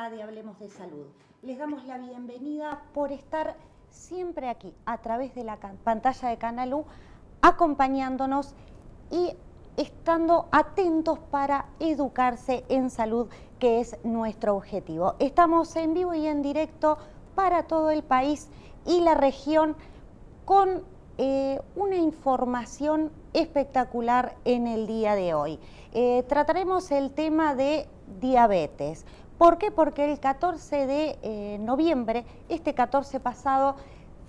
temporada de Hablemos de Salud. Les damos la bienvenida por estar siempre aquí, a través de la pantalla de Canal U, acompañándonos y estando atentos para educarse en salud, que es nuestro objetivo. Estamos en vivo y en directo para todo el país y la región con una información espectacular en el día de hoy. Trataremos el tema de diabetes. ¿Por qué? Porque el 14 de noviembre, este 14 pasado,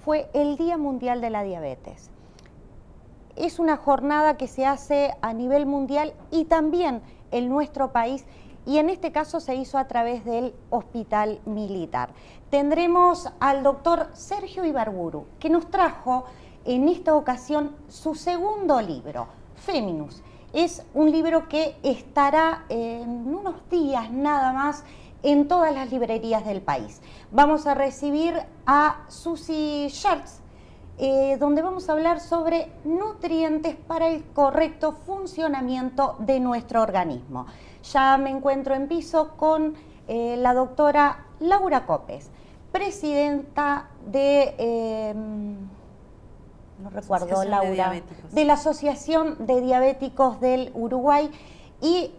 fue el Día Mundial de la Diabetes. Es una jornada que se hace a nivel mundial y también en nuestro país, y en este caso se hizo a través del Hospital Militar. Tendremos al doctor Sergio Ibarburu, que nos trajo en esta ocasión su segundo libro, Feminus. Es un libro que estará en unos días nada más en todas las librerías del país. Vamos a recibir a Susi Schertz, donde vamos a hablar sobre nutrientes para el correcto funcionamiento de nuestro organismo. Ya me encuentro en piso con la doctora Laura Copes, presidenta de, no recuerdo, Laura, de la Asociación de Diabéticos del Uruguay, y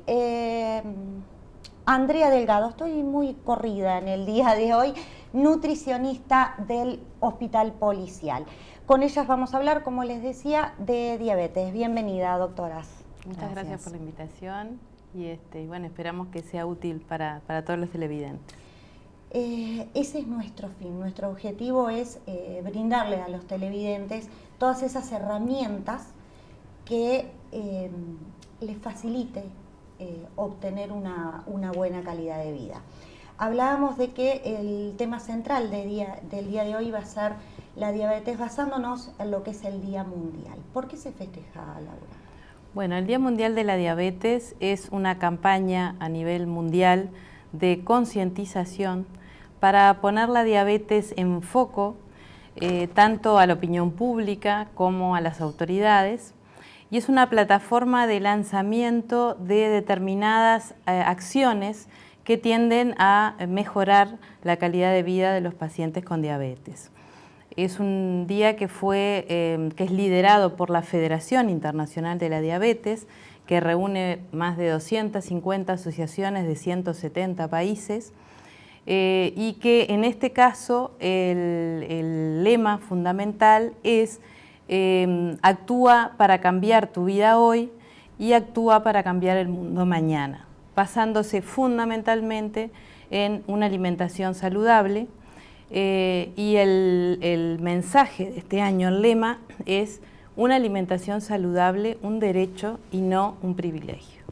Andrea Delgado, estoy muy corrida en el día de hoy, nutricionista del Hospital Policial. Con ellas vamos a hablar, como les decía, de diabetes. Bienvenida, doctoras. Muchas gracias por la invitación y bueno, esperamos que sea útil para todos los televidentes. Ese es nuestro fin, nuestro objetivo es brindarle a los televidentes todas esas herramientas que les facilite obtener una buena calidad de vida. Hablábamos de que el tema central del día de hoy va a ser la diabetes, basándonos en lo que es el Día Mundial. ¿Por qué se festeja, Laura? Bueno, el Día Mundial de la Diabetes es una campaña a nivel mundial de concientización para poner la diabetes en foco, tanto a la opinión pública como a las autoridades, y es una plataforma de lanzamiento de determinadas acciones que tienden a mejorar la calidad de vida de los pacientes con diabetes. Es un día que es liderado por la Federación Internacional de la Diabetes, que reúne más de 250 asociaciones de 170 países, y que en este caso el lema fundamental es actúa para cambiar tu vida hoy y actúa para cambiar el mundo mañana, basándose fundamentalmente en una alimentación saludable. Y el mensaje de este año, el lema, es una alimentación saludable, un derecho y no un privilegio.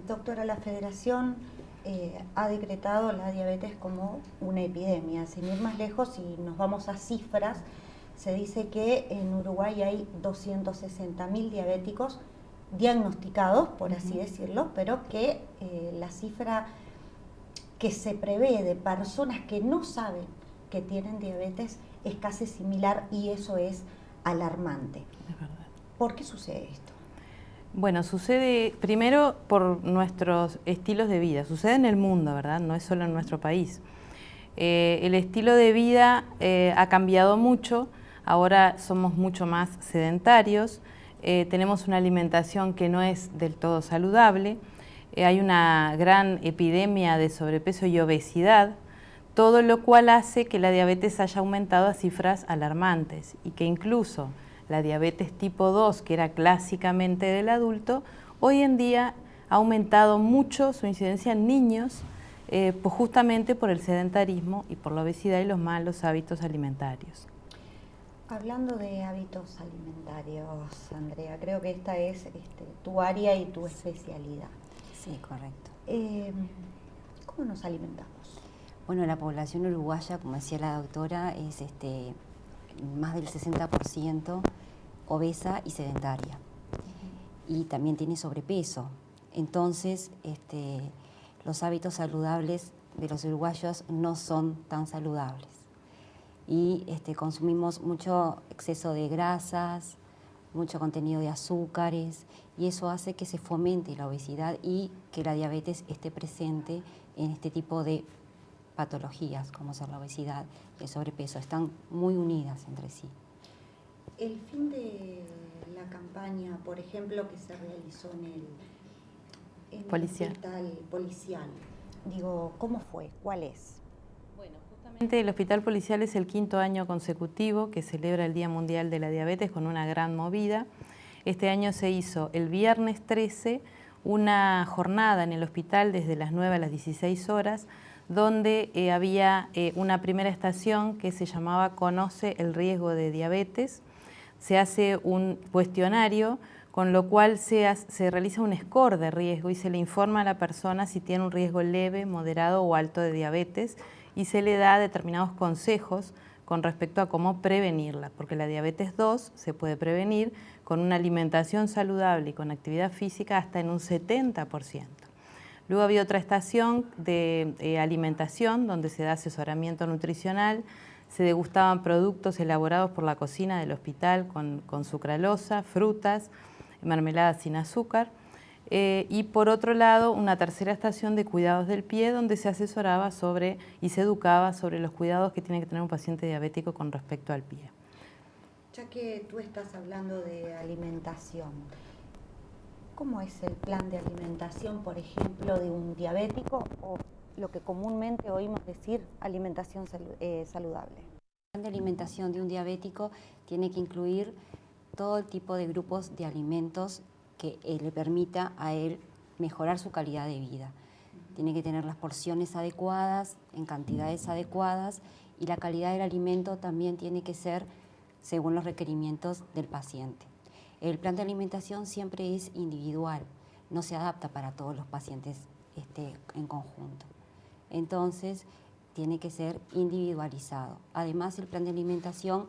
Doctora, la Federación ha decretado la diabetes como una epidemia. Sin ir más lejos, si nos vamos a cifras, se dice que en Uruguay hay 260.000 diabéticos diagnosticados, por así decirlo, pero que la cifra que se prevé de personas que no saben que tienen diabetes es casi similar, y eso es alarmante. Es verdad. ¿Por qué sucede esto? Bueno, sucede primero por nuestros estilos de vida, sucede en el mundo, ¿verdad? No es solo en nuestro país. El estilo de vida ha cambiado mucho, ahora somos mucho más sedentarios, tenemos una alimentación que no es del todo saludable, hay una gran epidemia de sobrepeso y obesidad, todo lo cual hace que la diabetes haya aumentado a cifras alarmantes y que incluso la diabetes tipo 2, que era clásicamente del adulto, hoy en día ha aumentado mucho su incidencia en niños, pues justamente por el sedentarismo y por la obesidad y los malos hábitos alimentarios. Hablando de hábitos alimentarios, Andrea, creo que esta es tu área y tu especialidad. Sí, correcto. ¿Cómo nos alimentamos? Bueno, la población uruguaya, como decía la doctora, es más del 60% obesa y sedentaria. Y también tiene sobrepeso. Entonces, los hábitos saludables de los uruguayos no son tan saludables. Y consumimos mucho exceso de grasas, mucho contenido de azúcares, y eso hace que se fomente la obesidad y que la diabetes esté presente en este tipo de patologías, como ser la obesidad y el sobrepeso. Están muy unidas entre sí. El fin de la campaña, por ejemplo, que se realizó en el hospital policial, digo, ¿cómo fue? ¿Cuál es? Bueno, justamente el Hospital Policial es el 5º año consecutivo que celebra el Día Mundial de la Diabetes con una gran movida. Este año se hizo el viernes 13 una jornada en el hospital desde las 9 a las 16 horas, donde había una primera estación que se llamaba Conoce el riesgo de diabetes. Se hace un cuestionario con lo cual se realiza un score de riesgo y se le informa a la persona si tiene un riesgo leve, moderado o alto de diabetes, y se le da determinados consejos con respecto a cómo prevenirla, porque la diabetes 2 se puede prevenir con una alimentación saludable y con actividad física hasta en un 70%. Luego había otra estación de alimentación donde se da asesoramiento nutricional, se degustaban productos elaborados por la cocina del hospital con sucralosa, frutas, mermeladas sin azúcar. Y por otro lado, una tercera estación de cuidados del pie donde se asesoraba sobre y se educaba sobre los cuidados que tiene que tener un paciente diabético con respecto al pie. Ya que tú estás hablando de alimentación, ¿cómo es el plan de alimentación, por ejemplo, de un diabético o lo que comúnmente oímos decir alimentación saludable? El plan de alimentación de un diabético tiene que incluir todo el tipo de grupos de alimentos que le permita a él mejorar su calidad de vida. Tiene que tener las porciones adecuadas, en cantidades adecuadas, y la calidad del alimento también tiene que ser según los requerimientos del paciente. El plan de alimentación siempre es individual, no se adapta para todos los pacientes en conjunto. Entonces, tiene que ser individualizado. Además, el plan de alimentación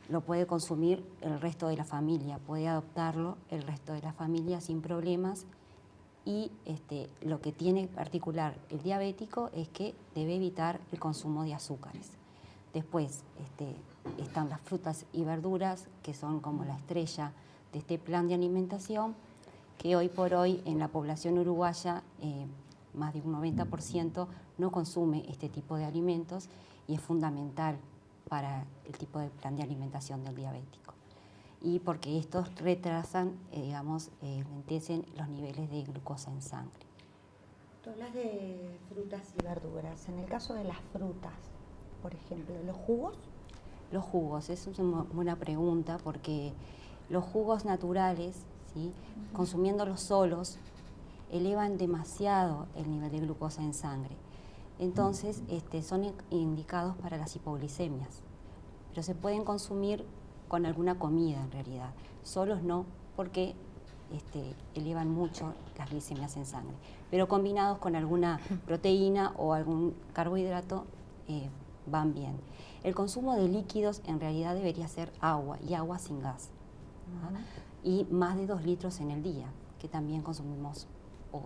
lo puede consumir el resto de la familia, puede adoptarlo el resto de la familia sin problemas, y lo que tiene particular el diabético es que debe evitar el consumo de azúcares. Después están las frutas y verduras, que son como la estrella de este plan de alimentación, que hoy por hoy en la población uruguaya más de un 90% no consume este tipo de alimentos, y es fundamental para el tipo de plan de alimentación del diabético. Y porque estos retrasan, lentecen los niveles de glucosa en sangre. Tú hablas de frutas y verduras. En el caso de las frutas, por ejemplo, ¿los jugos? Los jugos, es una buena pregunta, porque los jugos naturales, ¿sí? Consumiéndolos solos, elevan demasiado el nivel de glucosa en sangre. Entonces, son indicados para las hipoglicemias, pero se pueden consumir con alguna comida en realidad. Solos no, porque elevan mucho las glicemias en sangre, pero combinados con alguna proteína o algún carbohidrato van bien. El consumo de líquidos en realidad debería ser agua, y agua sin gas, y más de 2 litros en el día, que también consumimos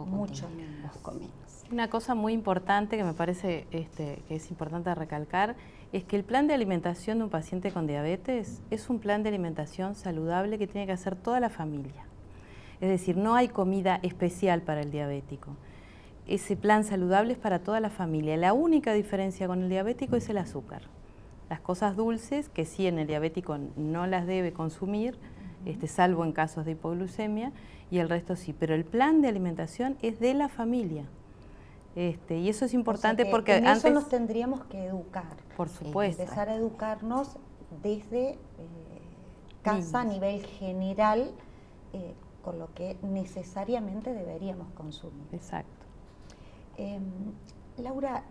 mucho menos. Una cosa muy importante que me parece que es importante recalcar es que el plan de alimentación de un paciente con diabetes es un plan de alimentación saludable que tiene que hacer toda la familia. Es decir, no hay comida especial para el diabético. Ese plan saludable es para toda la familia. La única diferencia con el diabético es el azúcar. Las cosas dulces, que sí en el diabético no las debe consumir, salvo en casos de hipoglucemia, y el resto sí. Pero el plan de alimentación es de la familia. Y eso es importante, porque en antes... eso nos tendríamos que educar. Por supuesto. Empezar a educarnos desde casa a nivel general, con lo que necesariamente deberíamos consumir. Exacto. Laura,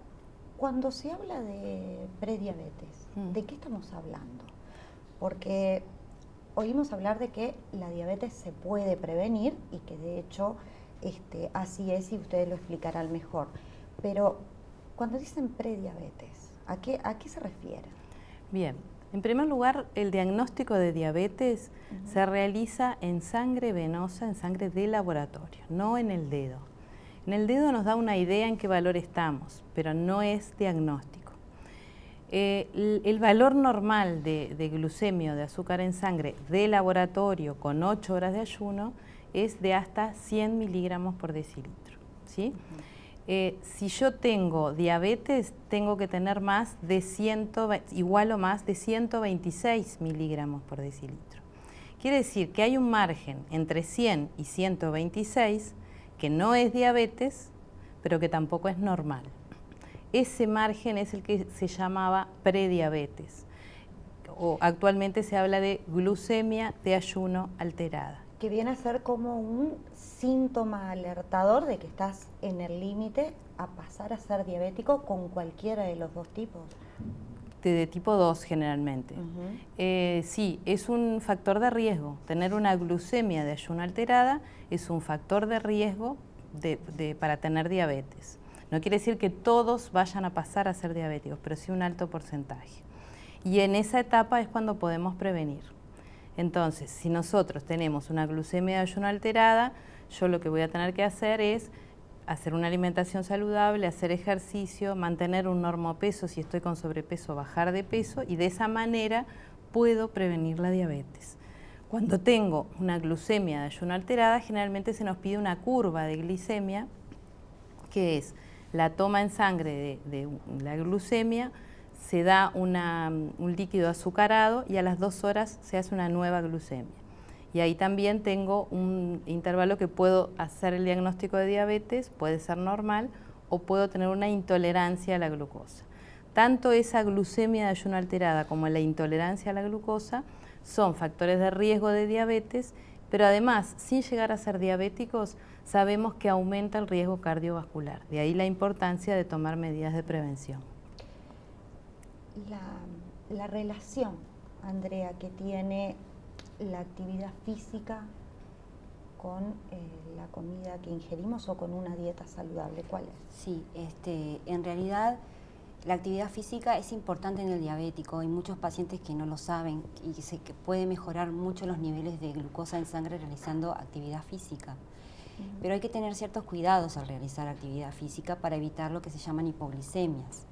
cuando se habla de prediabetes, ¿de qué estamos hablando? Porque oímos hablar de que la diabetes se puede prevenir y que de hecho así es, y ustedes lo explicarán mejor. Pero cuando dicen prediabetes, ¿a qué se refieren? Bien, en primer lugar, el diagnóstico de diabetes se realiza en sangre venosa, en sangre de laboratorio, no en el dedo. En el dedo nos da una idea en qué valor estamos, pero no es diagnóstico. El valor normal de glucemia o de azúcar en sangre de laboratorio con 8 horas de ayuno es de hasta 100 miligramos por decilitro, ¿sí? Si yo tengo diabetes, tengo que tener igual o más de 126 miligramos por decilitro. Quiere decir que hay un margen entre 100 y 126 que no es diabetes, pero que tampoco es normal. Ese margen es el que se llamaba prediabetes, o actualmente se habla de glucemia de ayuno alterada. Que viene a ser como un síntoma alertador de que estás en el límite a pasar a ser diabético con cualquiera de los dos tipos. De tipo 2 generalmente. Sí, es un factor de riesgo. Tener una glucemia de ayuno alterada es un factor de riesgo para tener diabetes. No quiere decir que todos vayan a pasar a ser diabéticos, pero sí un alto porcentaje. Y en esa etapa es cuando podemos prevenir. Entonces, si nosotros tenemos una glucemia de ayuno alterada, yo lo que voy a tener que hacer es hacer una alimentación saludable, hacer ejercicio, mantener un normopeso, si estoy con sobrepeso, bajar de peso, y de esa manera puedo prevenir la diabetes. Cuando tengo una glucemia de ayuno alterada, generalmente se nos pide una curva de glicemia, que es la toma en sangre de la glucemia, se da un líquido azucarado y a las 2 horas se hace una nueva glucemia. Y ahí también tengo un intervalo que puedo hacer el diagnóstico de diabetes, puede ser normal o puedo tener una intolerancia a la glucosa. Tanto esa glucemia de ayuno alterada como la intolerancia a la glucosa son factores de riesgo de diabetes, pero además, sin llegar a ser diabéticos, sabemos que aumenta el riesgo cardiovascular. De ahí la importancia de tomar medidas de prevención. La relación, Andrea, que tiene la actividad física con la comida que ingerimos o con una dieta saludable, ¿cuál es? Sí, en realidad la actividad física es importante en el diabético. Hay muchos pacientes que no lo saben y que puede mejorar mucho los niveles de glucosa en sangre realizando actividad física. Pero hay que tener ciertos cuidados al realizar actividad física para evitar lo que se llaman hipoglicemias.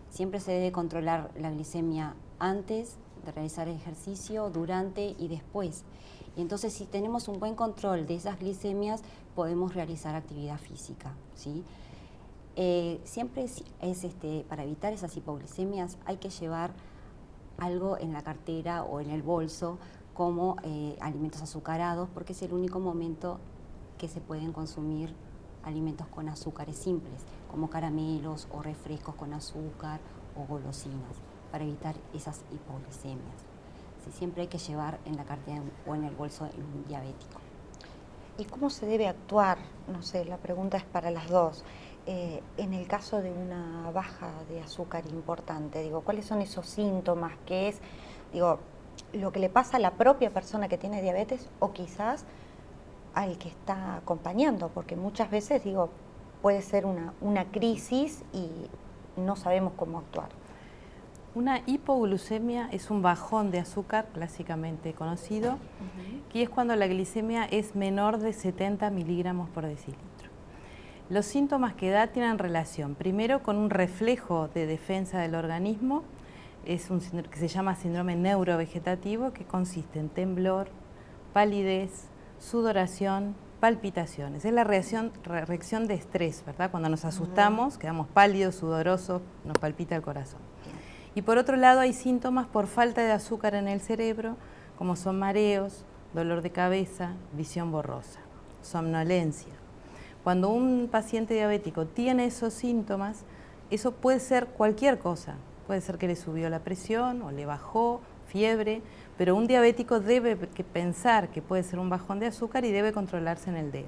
Siempre se debe controlar la glicemia antes de realizar ejercicio, durante y después. Y entonces, si tenemos un buen control de esas glicemias, podemos realizar actividad física, ¿sí? Siempre para evitar esas hipoglicemias hay que llevar algo en la cartera o en el bolso como alimentos azucarados, porque es el único momento que se pueden consumir alimentos con azúcares simples, como caramelos o refrescos con azúcar o golosinas, para evitar esas hipoglicemias. Sí, siempre hay que llevar en la cartera o en el bolso un diabético. ¿Y cómo se debe actuar? No sé, la pregunta es para las dos. En el caso de una baja de azúcar importante, digo, ¿cuáles son esos síntomas? ¿Qué es, lo que le pasa a la propia persona que tiene diabetes o quizás al que está acompañando? Porque muchas veces, puede ser una crisis y no sabemos cómo actuar. Una hipoglucemia es un bajón de azúcar clásicamente conocido, que es cuando la glicemia es menor de 70 miligramos por decilitro. Los síntomas que da tienen relación, primero, con un reflejo de defensa del organismo, es un síndrome que se llama síndrome neurovegetativo, que consiste en temblor, palidez, sudoración, palpitaciones. Es la reacción de estrés, ¿verdad? Cuando nos asustamos, quedamos pálidos, sudorosos, nos palpita el corazón. Y por otro lado hay síntomas por falta de azúcar en el cerebro, como son mareos, dolor de cabeza, visión borrosa, somnolencia. Cuando un paciente diabético tiene esos síntomas, eso puede ser cualquier cosa. Puede ser que le subió la presión o le bajó, fiebre, pero un diabético debe pensar que puede ser un bajón de azúcar y debe controlarse en el dedo.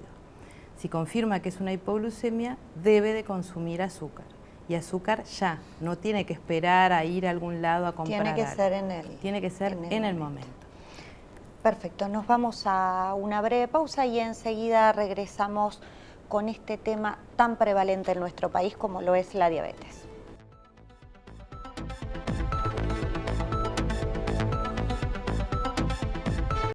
Si confirma que es una hipoglucemia, debe de consumir azúcar. Y azúcar ya, no tiene que esperar a ir a algún lado a comprar Tiene que algo. ser en el momento. Perfecto, nos vamos a una breve pausa y enseguida regresamos con este tema tan prevalente en nuestro país como lo es la diabetes.